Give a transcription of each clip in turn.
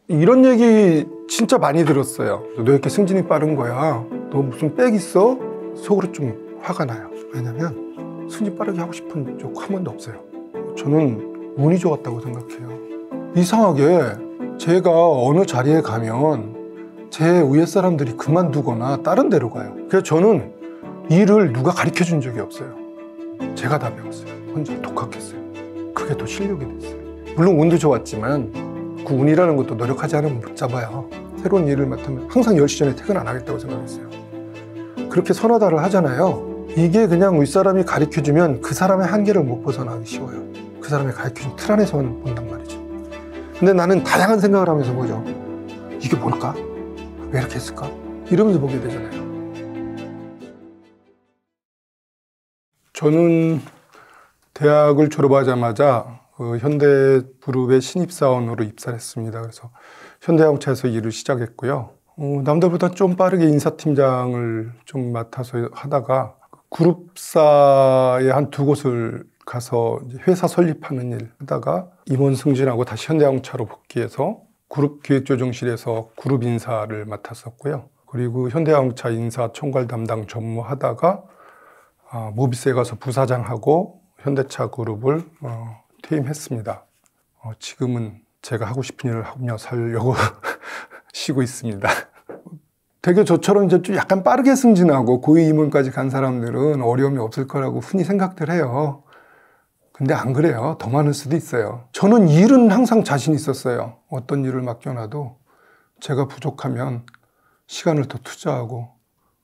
이런 얘기 진짜 많이 들었어요. 너 왜 이렇게 승진이 빠른 거야? 너 무슨 빽 있어? 속으로 좀 화가 나요. 왜냐면 승진 빠르게 하고 싶은 적 한 번도 없어요. 저는 운이 좋았다고 생각해요. 이상하게 제가 어느 자리에 가면 제 위에 사람들이 그만두거나 다른 데로 가요. 그래서 저는 일을 누가 가르쳐 준 적이 없어요. 제가 다 배웠어요. 혼자 독학했어요. 그게 더 실력이 됐어요. 물론 운도 좋았지만 그 운이라는 것도 노력하지 않으면 못 잡아요. 새로운 일을 맡으면 항상 10시 전에 퇴근 안 하겠다고 생각했어요. 그렇게 선호다를 하잖아요. 이게 그냥 윗사람이 가르쳐주면 그 사람의 한계를 못 벗어나기 쉬워요. 그 사람이 가르쳐준 틀 안에서만 본단 말이죠. 근데 나는 다양한 생각을 하면서 보죠. 이게 뭘까? 왜 이렇게 했을까? 이러면서 보게 되잖아요. 저는 대학을 졸업하자마자 현대그룹의 신입사원으로 입사를 했습니다. 그래서 현대자동차에서 일을 시작했고요. 남들보다 좀 빠르게 인사팀장을 좀 맡아서 하다가 그룹사의 한 2곳을 가서 회사 설립하는 일 하다가 임원 승진하고 다시 현대자동차로 복귀해서 그룹 기획조정실에서 그룹 인사를 맡았었고요. 그리고 현대자동차 인사 총괄 담당 전무하다가 모비스에 가서 부사장하고 현대차 그룹을 퇴임했습니다. 지금은 제가 하고 싶은 일을 하며 살려고 쉬고 있습니다. 되게 저처럼 이제 좀 약간 빠르게 승진하고 고위 임원까지 간 사람들은 어려움이 없을 거라고 흔히 생각들 해요. 근데 안 그래요. 더 많을 수도 있어요. 저는 일은 항상 자신 있었어요. 어떤 일을 맡겨놔도 제가 부족하면 시간을 더 투자하고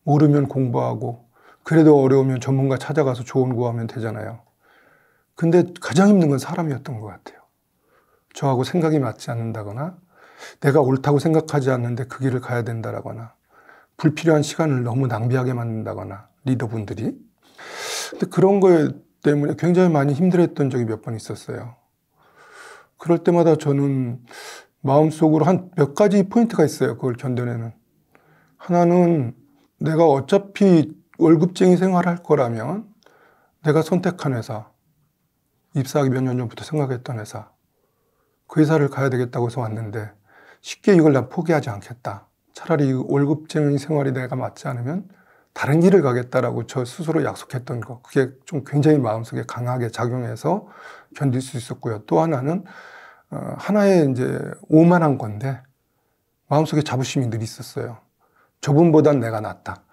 모르면 공부하고 그래도 어려우면 전문가 찾아가서 조언 구하면 되잖아요. 근데 가장 힘든 건 사람이었던 것 같아요. 저하고 생각이 맞지 않는다거나 내가 옳다고 생각하지 않는데 그 길을 가야 된다거나 불필요한 시간을 너무 낭비하게 만든다거나 리더분들이. 근데 그런 거에 때문에 굉장히 많이 힘들었던 적이 몇 번 있었어요. 그럴 때마다 저는 마음속으로 한 몇 가지 포인트가 있어요. 그걸 견뎌내는. 하나는 내가 어차피 월급쟁이 생활할 거라면 내가 선택한 회사, 입사하기 몇 년 전부터 생각했던 회사, 그 회사를 가야 되겠다고 해서 왔는데 쉽게 이걸 난 포기하지 않겠다. 차라리 월급쟁이 생활이 내가 맞지 않으면 다른 길을 가겠다라고 저 스스로 약속했던 거, 그게 좀 굉장히 마음속에 강하게 작용해서 견딜 수 있었고요. 또 하나는 하나의 이제 오만한 건데 마음속에 자부심이 늘 있었어요. 저분보단 내가 낫다.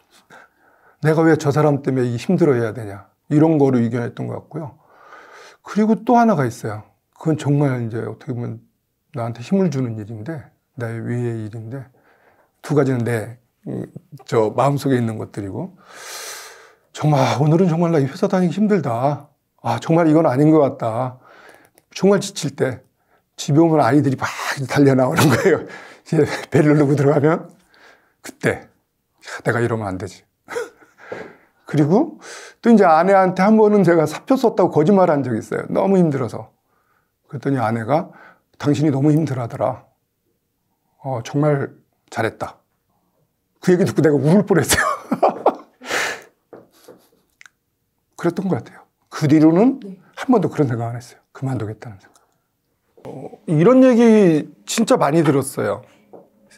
내가 왜 저 사람 때문에 힘들어해야 되냐. 이런 거를 이겨냈던 것 같고요. 그리고 또 하나가 있어요. 그건 정말 이제 어떻게 보면 나한테 힘을 주는 일인데, 나의 위의 일인데, 두 가지는 저 마음속에 있는 것들이고, 정말 오늘은 정말 나 이 회사 다니기 힘들다. 정말 이건 아닌 것 같다. 정말 지칠 때 집에 오면 아이들이 막 달려 나오는 거예요. 이제 벨을 누르고 들어가면 그때 내가 이러면 안 되지. 그리고 또 이제 아내한테 한 번은 제가 사표 썼다고 거짓말한 적이 있어요. 너무 힘들어서. 그랬더니 아내가 당신이 너무 힘들어하더라. 정말 잘했다. 그 얘기 듣고 내가 울을 뻔했어요. 그랬던 것 같아요. 그 뒤로는 한 번도 그런 생각 안 했어요. 그만두겠다는 생각. 이런 얘기 진짜 많이 들었어요.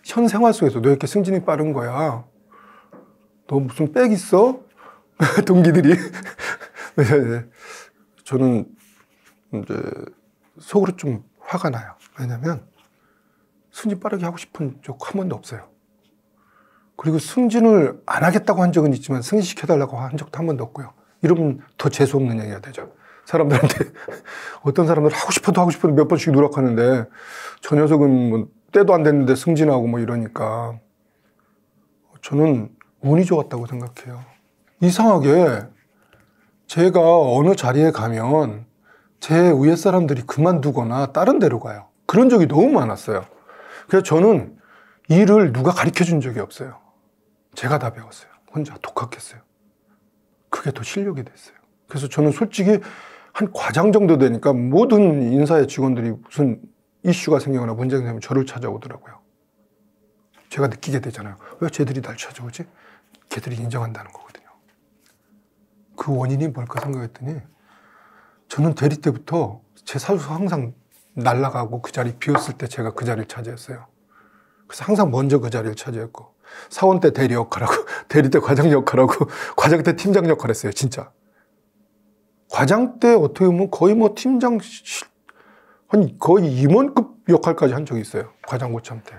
현 생활 속에서 너 이렇게 승진이 빠른 거야. 너 무슨 빽 있어? 동기들이. 저는 이제 속으로 좀 화가 나요. 왜냐면 승진 빠르게 하고 싶은 적 한 번도 없어요. 그리고 승진을 안 하겠다고 한 적은 있지만 승진시켜달라고 한 적도 한 번도 없고요. 이러면 더 재수없는 얘기가 되죠. 사람들한테. 어떤 사람들 하고 싶어도 몇 번씩 누락하는데 저 녀석은 뭐 때도 안 됐는데 승진하고 뭐 이러니까 저는 운이 좋았다고 생각해요. 이상하게 제가 어느 자리에 가면 제 위에 사람들이 그만두거나 다른 데로 가요. 그런 적이 너무 많았어요. 그래서 저는 일을 누가 가르쳐 준 적이 없어요. 제가 다 배웠어요. 혼자 독학했어요. 그게 더 실력이 됐어요. 그래서 저는 솔직히 한 과장 정도 되니까 모든 인사의 직원들이 무슨 이슈가 생기거나 문제가 생기면 저를 찾아오더라고요. 제가 느끼게 되잖아요. 왜 쟤들이 날 찾아오지? 걔들이 인정한다는 거거든요. 그 원인이 뭘까 생각했더니 저는 대리 때부터 제 사수 항상 날아가고 그 자리 비었을 때 제가 그 자리를 차지했어요. 그래서 항상 먼저 그 자리를 차지했고, 사원 때 대리 역할하고, 대리 때 과장 역할하고, 과장 때 팀장 역할 했어요, 진짜. 과장 때 어떻게 보면 거의 뭐 팀장, 아니, 거의 임원급 역할까지 한 적이 있어요. 과장 고참 때.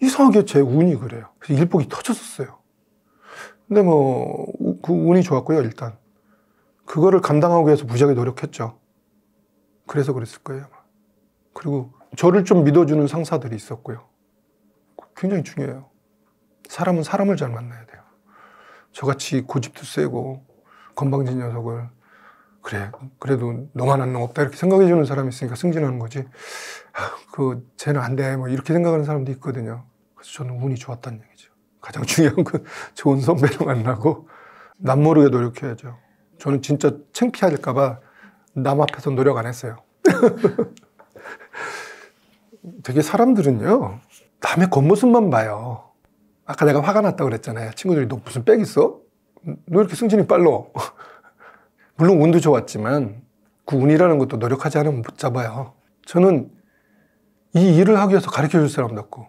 이상하게 제 운이 그래요. 그래서 일복이 터졌었어요. 근데 뭐, 그 운이 좋았고요, 일단. 그거를 감당하기 위해서 무지하게 노력했죠. 그래서 그랬을 거예요. 그리고 저를 좀 믿어주는 상사들이 있었고요. 굉장히 중요해요. 사람은 사람을 잘 만나야 돼요. 저같이 고집도 세고 건방진 녀석을 그래 그래도 너만한 놈 없다 이렇게 생각해 주는 사람이 있으니까 승진하는 거지. 쟤는 안 돼 뭐 이렇게 생각하는 사람도 있거든요. 그래서 저는 운이 좋았다는 얘기죠. 가장 중요한 건 좋은 선배를 만나고 남 모르게 노력해야죠. 저는 진짜 창피할까 봐 남 앞에서 노력 안 했어요. 되게 사람들은요, 남의 겉모습만 봐요. 아까 내가 화가 났다고 그랬잖아요. 친구들이 너 무슨 빽 있어? 너 이렇게 승진이 빨라? 물론 운도 좋았지만 그 운이라는 것도 노력하지 않으면 못 잡아요. 저는 이 일을 하기 위해서 가르쳐 줄 사람도 없고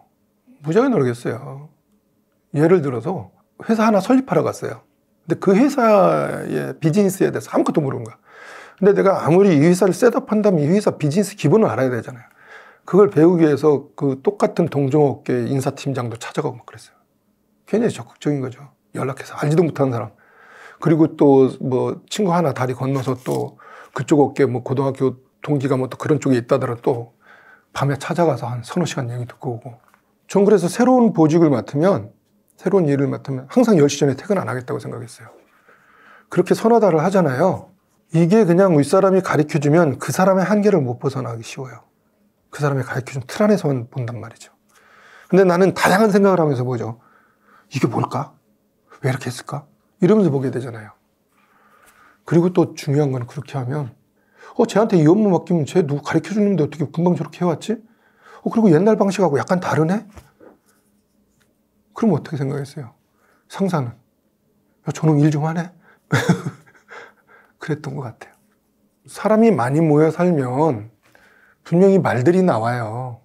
무지하게 노력했어요. 예를 들어서 회사 하나 설립하러 갔어요. 근데 그 회사의 비즈니스에 대해서 아무것도 모르는 거야. 근데 내가 아무리 이 회사를 셋업한다면 이 회사 비즈니스 기본을 알아야 되잖아요. 그걸 배우기 위해서 그 똑같은 동종업계 인사팀장도 찾아가고 막 그랬어요. 굉장히 적극적인 거죠. 연락해서 알지도 못하는 사람. 그리고 또 뭐 친구 하나 다리 건너서 또 그쪽 업계 뭐 고등학교 동기가 뭐 또 그런 쪽에 있다더라 또 밤에 찾아가서 한 서너 시간 얘기 듣고 오고. 전 그래서 새로운 일을 맡으면 항상 10시 전에 퇴근 안 하겠다고 생각했어요. 그렇게 선호다를 하잖아요. 이게 그냥 윗사람이 가르쳐주면 그 사람의 한계를 못 벗어나기 쉬워요. 그 사람이 가르쳐준 틀 안에서만 본단 말이죠. 근데 나는 다양한 생각을 하면서 보죠. 이게 뭘까? 왜 이렇게 했을까? 이러면서 보게 되잖아요. 그리고 또 중요한 건 그렇게 하면 쟤한테 이 업무 맡기면 쟤 누구 가르쳐주는데 어떻게 금방 저렇게 해왔지? 그리고 옛날 방식하고 약간 다르네? 그럼 어떻게 생각했어요? 상사는 저놈 일 좀 하네? 그랬던 것 같아요. 사람이 많이 모여 살면 분명히 말들이 나와요.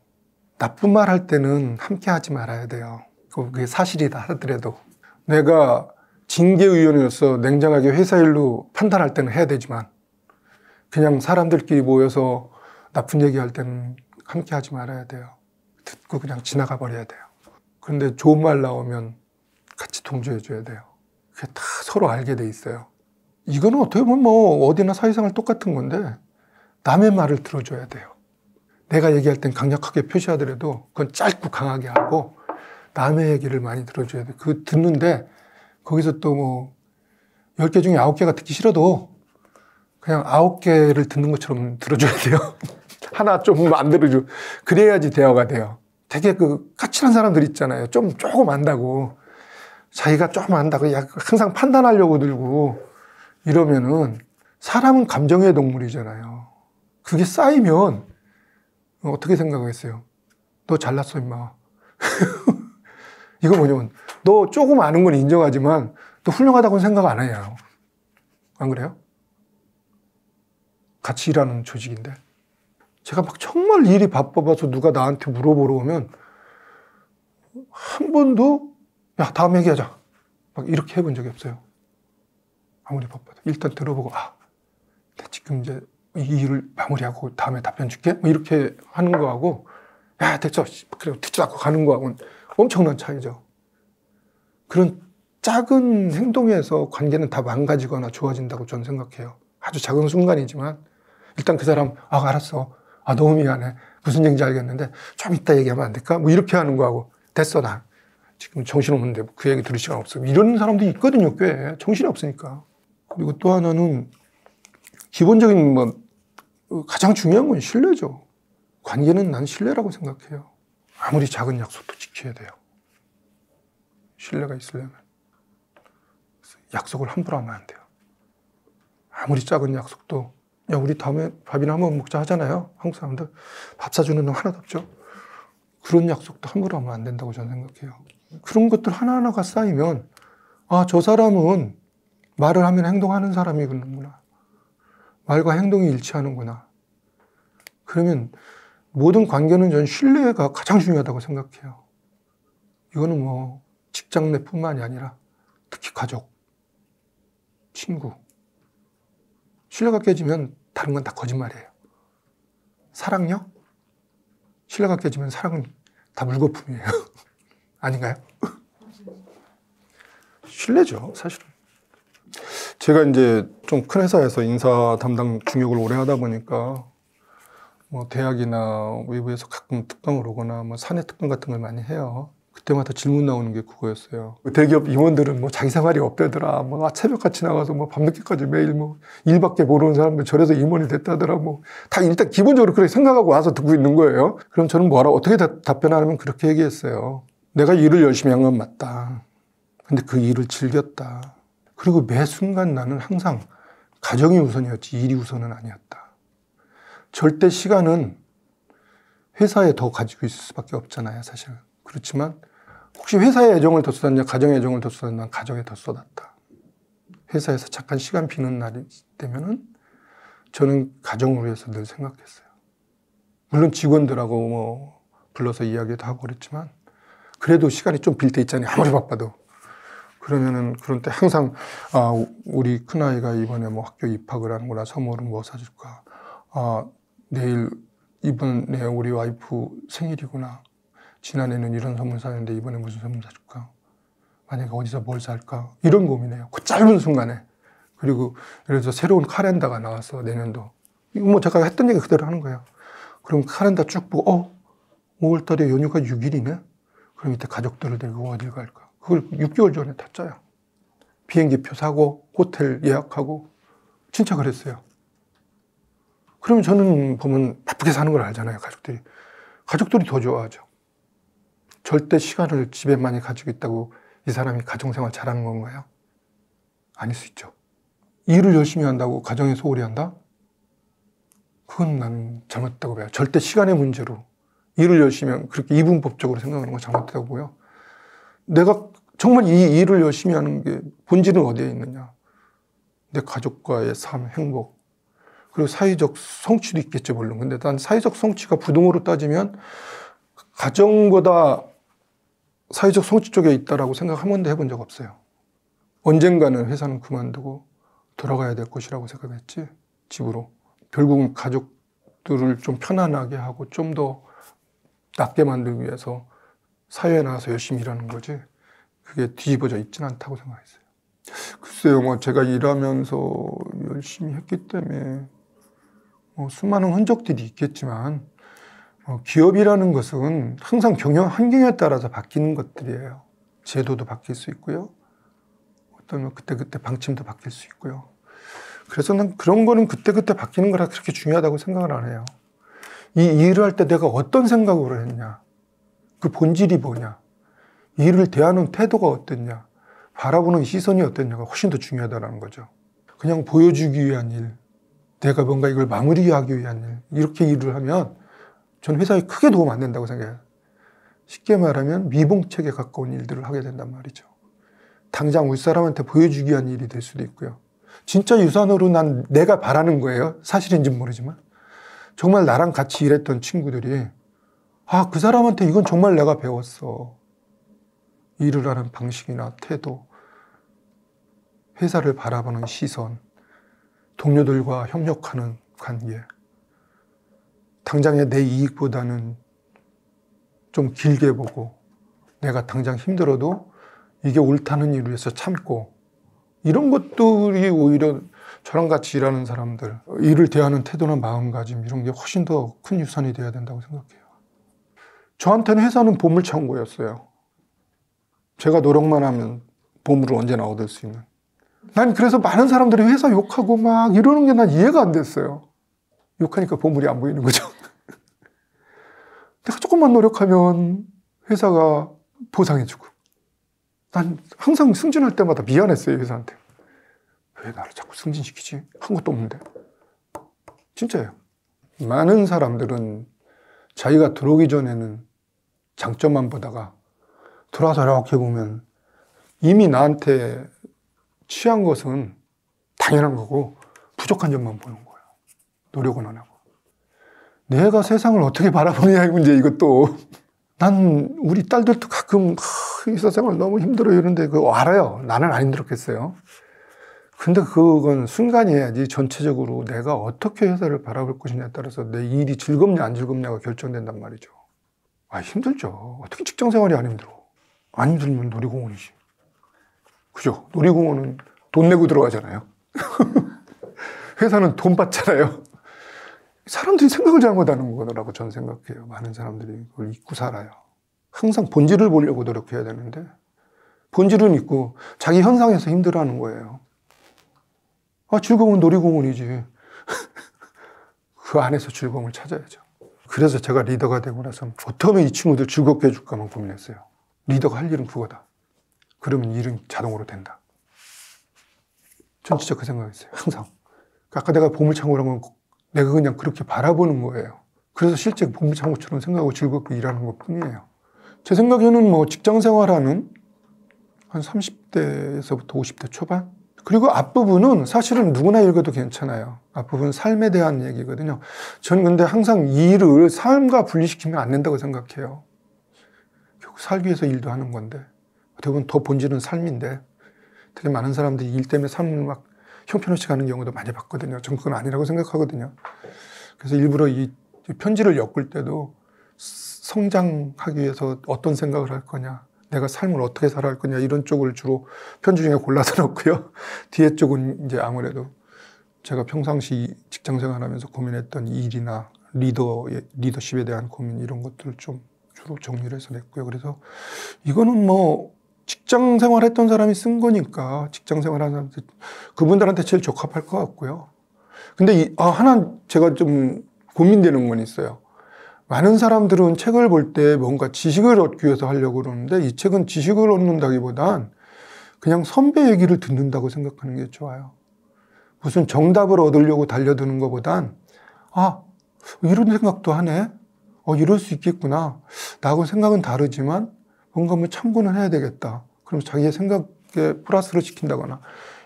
나쁜 말 할 때는 함께 하지 말아야 돼요. 그게 사실이다 하더라도. 내가 징계위원으로서 냉정하게 회사 일로 판단할 때는 해야 되지만 그냥 사람들끼리 모여서 나쁜 얘기할 때는 함께 하지 말아야 돼요. 듣고 그냥 지나가 버려야 돼요. 그런데 좋은 말 나오면 같이 동조해 줘야 돼요. 그게 다 서로 알게 돼 있어요. 이거는 어떻게 보면 뭐 어디나 사회생활 똑같은 건데 남의 말을 들어줘야 돼요. 내가 얘기할 땐 강력하게 표시하더라도 그건 짧고 강하게 하고 남의 얘기를 많이 들어줘야 돼요. 그 듣는데 거기서 또 뭐 10개 중에 9개가 듣기 싫어도 그냥 9개를 듣는 것처럼 들어줘야 돼요. 하나 좀 안 들어줘. 그래야지 대화가 돼요. 되게 그 까칠한 사람들 있잖아요. 조금 안다고. 자기가 조금 안다고 항상 판단하려고 들고 이러면은 사람은 감정의 동물이잖아요. 그게 쌓이면 어떻게 생각하겠어요? 너 잘났어 임마. 이거 뭐냐면 너 조금 아는 건 인정하지만 너 훌륭하다고는 생각 안 해요. 안 그래요? 같이 일하는 조직인데 제가 막 정말 일이 바빠서 누가 나한테 물어보러 오면 한 번도 야 다음 얘기하자 막 이렇게 해본 적이 없어요. 아무리 바빠도 일단 들어보고 나 지금 이제 이 일을 마무리하고 다음에 답변 줄게 뭐 이렇게 하는 거하고 야 됐어 그래 듣지도 않고 가는 거하고는 엄청난 차이죠. 그런 작은 행동에서 관계는 다 망가지거나 좋아진다고 저는 생각해요. 아주 작은 순간이지만 일단 그 사람 알았어 너무 미안해 무슨 얘기인지 알겠는데 좀 이따 얘기하면 안 될까? 뭐 이렇게 하는 거하고 됐어 나 지금 정신없는데 그 얘기 들을 시간 없어 이런 사람도 있거든요. 꽤 정신이 없으니까. 그리고 또 하나는 기본적인 가장 중요한 건 신뢰죠. 관계는 난 신뢰라고 생각해요. 아무리 작은 약속도 지켜야 돼요. 신뢰가 있으려면. 약속을 함부로 하면 안 돼요. 아무리 작은 약속도 야 우리 다음에 밥이나 한번 먹자 하잖아요. 한국 사람들 밥 사주는 놈 하나도 없죠. 그런 약속도 함부로 하면 안 된다고 저는 생각해요. 그런 것들 하나하나가 쌓이면 저 사람은 말을 하면 행동하는 사람이구나. 말과 행동이 일치하는구나. 그러면 모든 관계는 전 신뢰가 가장 중요하다고 생각해요. 이거는 뭐 직장 내뿐만이 아니라 특히 가족, 친구. 신뢰가 깨지면 다른 건 다 거짓말이에요. 사랑요? 신뢰가 깨지면 사랑은 다 물거품이에요. 아닌가요? 신뢰죠, 사실은. 제가 이제 좀 큰 회사에서 인사 담당 중역을 오래 하다 보니까 뭐 대학이나 외부에서 가끔 특강을 오거나 뭐 사내 특강 같은 걸 많이 해요. 그때마다 질문 나오는 게 그거였어요. 대기업 임원들은 뭐 자기 생활이 없다더라. 뭐 새벽같이 나가서 뭐 밤늦게까지 매일 뭐 일밖에 모르는 사람들 저래서 임원이 됐다더라. 뭐 다 일단 기본적으로 그렇게 생각하고 와서 듣고 있는 거예요. 그럼 저는 뭐라 어떻게 답변하냐면 그렇게 얘기했어요. 내가 일을 열심히 한 건 맞다. 근데 그 일을 즐겼다. 그리고 매 순간 나는 항상 가정이 우선이었지 일이 우선은 아니었다. 절대 시간은 회사에 더 가지고 있을 수밖에 없잖아요, 사실. 그렇지만 혹시 회사에 애정을 더 쏟았냐, 가정에 애정을 더 쏟았냐, 가정에 더 쏟았다. 회사에서 잠깐 시간 비는 날이 되면은 저는 가정을 위해서 늘 생각했어요. 물론 직원들하고 뭐 불러서 이야기도 하고 그랬지만 그래도 시간이 좀 빌 때 있잖아요. 아무리 바빠도. 그러면은 그런 때 항상 우리 큰아이가 이번에 뭐 학교 입학을 하는구나. 선물은 뭐 사줄까. 내일 이번에 우리 와이프 생일이구나. 지난해는 이런 선물 사는데 이번에 무슨 선물 사줄까? 만약에 어디서 뭘 살까? 이런 고민해요. 그 짧은 순간에. 그리고 예를 들어서 새로운 카렌더가 나왔어, 내년도. 이거 뭐 제가 했던 얘기 그대로 하는 거예요. 그럼 카렌더 쭉 보고 5월 달에 연휴가 6일이네? 그럼 이때 가족들을 데리고 어딜 갈까? 그걸 6개월 전에 다 짜요. 비행기표 사고 호텔 예약하고 진짜 그랬어요. 그러면 저는 보면 바쁘게 사는 걸 알잖아요, 가족들이. 가족들이 더 좋아하죠. 절대 시간을 집에 많이 가지고 있다고 이 사람이 가정생활 잘하는 건가요? 아닐 수 있죠. 일을 열심히 한다고 가정에 소홀히 한다? 그건 나는 잘못됐다고 봐요. 절대 시간의 문제로 일을 열심히 하면 그렇게 이분법적으로 생각하는 건 잘못됐다고 보고요. 내가 정말 이 일을 열심히 하는 게 본질은 어디에 있느냐? 내 가족과의 삶, 행복, 그리고 사회적 성취도 있겠죠, 물론. 근데 난 사회적 성취가 부동으로 따지면 가정보다 사회적 성취 쪽에 있다라고 생각 한 번도 해본 적 없어요. 언젠가는 회사는 그만두고 돌아가야 될 것이라고 생각했지, 집으로. 결국은 가족들을 좀 편안하게 하고 좀 더 낫게 만들기 위해서 사회에 나가서 열심히 일하는 거지, 그게 뒤집어져 있지는 않다고 생각했어요. 글쎄요, 뭐 제가 일하면서 열심히 했기 때문에 뭐 수많은 흔적들이 있겠지만 기업이라는 것은 항상 경영 환경에 따라서 바뀌는 것들이에요. 제도도 바뀔 수 있고요. 어떤 그때그때 방침도 바뀔 수 있고요. 그래서 난 그런 거는 그때그때 바뀌는 거라 그렇게 중요하다고 생각을 안 해요. 이 일을 할 때 내가 어떤 생각으로 했냐, 그 본질이 뭐냐, 이 일을 대하는 태도가 어땠냐, 바라보는 시선이 어땠냐가 훨씬 더 중요하다는 거죠. 그냥 보여주기 위한 일, 내가 뭔가 이걸 마무리하기 위한 일, 이렇게 일을 하면 전 회사에 크게 도움 안 된다고 생각해요. 쉽게 말하면 미봉책에 가까운 일들을 하게 된단 말이죠. 당장 윗사람한테 보여주기 위한 일이 될 수도 있고요. 진짜 유산으로 난 내가 바라는 거예요. 사실인지는 모르지만. 정말 나랑 같이 일했던 친구들이 그 사람한테 이건 정말 내가 배웠어. 일을 하는 방식이나 태도, 회사를 바라보는 시선, 동료들과 협력하는 관계. 당장의 내 이익보다는 좀 길게 보고 내가 당장 힘들어도 이게 옳다는 일을 위해서 참고, 이런 것들이 오히려 저랑 같이 일하는 사람들, 일을 대하는 태도나 마음가짐, 이런 게 훨씬 더 큰 유산이 돼야 된다고 생각해요. 저한테는 회사는 보물창고였어요. 제가 노력만 하면 보물을 언제나 얻을 수 있는. 난 그래서 많은 사람들이 회사 욕하고 막 이러는 게 난 이해가 안 됐어요. 욕하니까 보물이 안 보이는 거죠. 내가 조금만 노력하면 회사가 보상해주고. 난 항상 승진할 때마다 미안했어요, 회사한테. 왜 나를 자꾸 승진시키지? 한 것도 없는데. 진짜예요. 많은 사람들은 자기가 들어오기 전에는 장점만 보다가 들어와서 이렇게 보면 이미 나한테 취한 것은 당연한 거고 부족한 점만 보는 거예요. 노력은 안 하고. 내가 세상을 어떻게 바라보느냐 이 문제 이것도. 난 우리 딸들도 가끔 의사 생활 너무 힘들어 이러는데 그거 알아요. 나는 안 힘들었겠어요. 근데 그건 순간이어야지 전체적으로 내가 어떻게 회사를 바라볼 것이냐에 따라서 내 일이 즐겁냐 안 즐겁냐가 결정된단 말이죠. 아, 힘들죠. 어떻게 직장 생활이 안 힘들어. 안 힘들면 놀이공원이지. 그죠? 놀이공원은 돈 내고 들어가잖아요. 회사는 돈 받잖아요. 사람들이 생각을 잘못하는 거라고 저는 생각해요. 많은 사람들이 그걸 잊고 살아요. 항상 본질을 보려고 노력해야 되는데 본질은 있고 자기 현상에서 힘들어하는 거예요. 아, 즐거운 놀이공원이지. 그 안에서 즐거움을 찾아야죠. 그래서 제가 리더가 되고 나서 어떻게 하면 이 친구들 즐겁게 해줄까만 고민했어요. 리더가 할 일은 그거다. 그러면 일은 자동으로 된다. 전 진짜 그 생각했어요. 항상. 아까 내가 보물창고라는 건 내가 그냥 그렇게 바라보는 거예요. 그래서 실제 보물창고처럼 생각하고 즐겁게 일하는 것 뿐이에요. 제 생각에는 뭐 직장 생활하는 한 30대에서부터 50대 초반? 그리고 앞부분은 사실은 누구나 읽어도 괜찮아요. 앞부분은 삶에 대한 얘기거든요. 저는 근데 항상 일을 삶과 분리시키면 안 된다고 생각해요. 결국 살기 위해서 일도 하는 건데 어떻게 보면 더 본질은 삶인데 되게 많은 사람들이 일 때문에 삶을 막 형편없이 가는 경우도 많이 봤거든요. 저는 그건 아니라고 생각하거든요. 그래서 일부러 이 편지를 엮을 때도 성장하기 위해서 어떤 생각을 할 거냐, 내가 삶을 어떻게 살아갈 거냐 이런 쪽을 주로 편지 중에 골라서 넣고요. 뒤에 쪽은 이제 아무래도 제가 평상시 직장 생활하면서 고민했던 일이나 리더십에 대한 고민 이런 것들을 좀 주로 정리를 해서 냈고요. 그래서 이거는 뭐 직장 생활했던 사람이 쓴 거니까 직장 생활하는 사람들 그분들한테 제일 적합할 것 같고요. 근데 하나 제가 좀 고민되는 건 있어요. 많은 사람들은 책을 볼 때 뭔가 지식을 얻기 위해서 하려고 그러는데 이 책은 지식을 얻는다기보단 그냥 선배 얘기를 듣는다고 생각하는 게 좋아요. 무슨 정답을 얻으려고 달려드는 것보단 아, 이런 생각도 하네. 이럴 수 있겠구나. 나하고 생각은 다르지만 뭔가 뭐 참고는 해야 되겠다. 그럼 자기의 생각에 플러스를 시킨다거나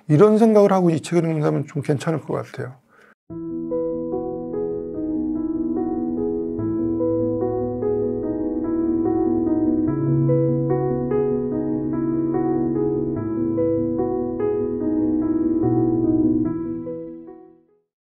이런 생각을 하고 이 책을 읽는다면 좀 괜찮을 것 같아요.